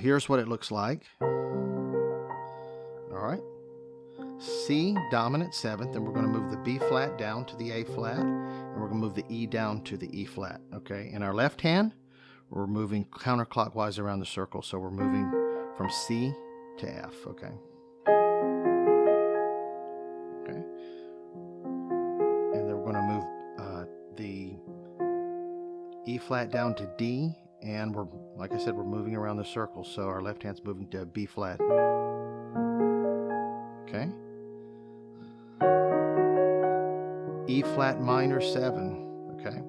here's what it looks like. All right. C dominant 7th, and we're going to move the B flat down to the A flat, and we're going to move the E down to the E flat. Okay. In our left hand, we're moving counterclockwise around the circle, so we're moving from C to F. Okay. Okay. And then we're going to move the E flat down to D, and we're, like I said, we're moving around the circle, so our left hand's moving to B flat. Okay. E flat minor 7. Okay.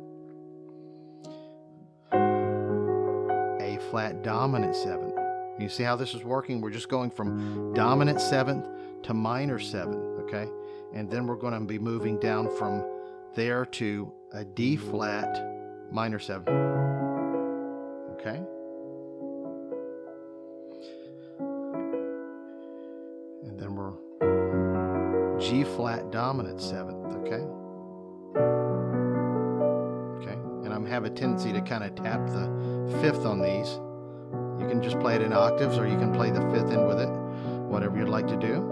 A flat dominant 7. You see how this is working? We're just going from dominant 7th to minor 7. Okay. And then we're going to be moving down from there to a D flat minor 7. Okay. And then we're G flat dominant 7th. Okay. Okay. And I have a tendency to kind of tap the 5th on these. You can just play it in octaves, or you can play the 5th in with it, whatever you'd like to do.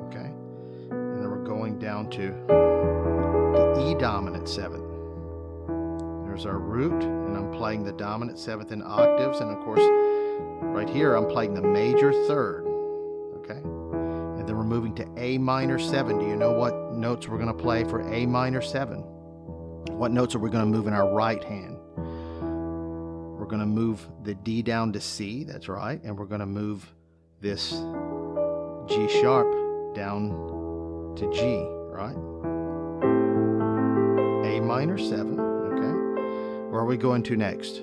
Okay. And then we're going down to the E dominant 7th. There's our root, and I'm playing the dominant 7th in octaves, and of course right here I'm playing the major 3rd. Okay. And then we're moving to A minor 7. Do you know what notes we're going to play for A minor 7? What notes are we going to move in our right hand? We're going to move the D down to C, that's right, and we're going to move this G sharp down to G, right? A minor 7, okay. Where are we going to next?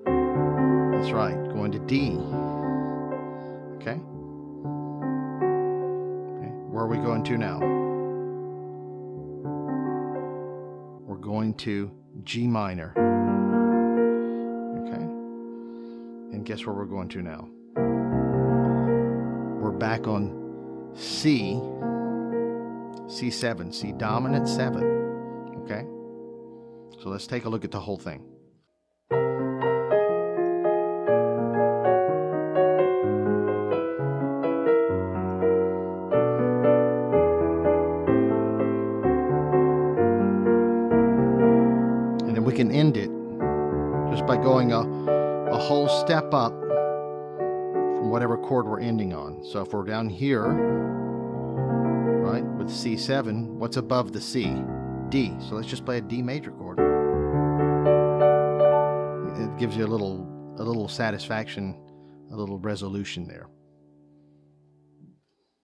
That's right, going to D. Okay. Okay. Where are we going to now? We're going to G minor. Okay. And guess where we're going to now? We're back on C, C7, C dominant 7. Okay. So let's take a look at the whole thing. And then we can end it just by going a whole step up from whatever chord we're ending on. So if we're down here, right, with C7, what's above the C? D. So let's just play a D major chord. It gives you a little satisfaction, a little resolution there.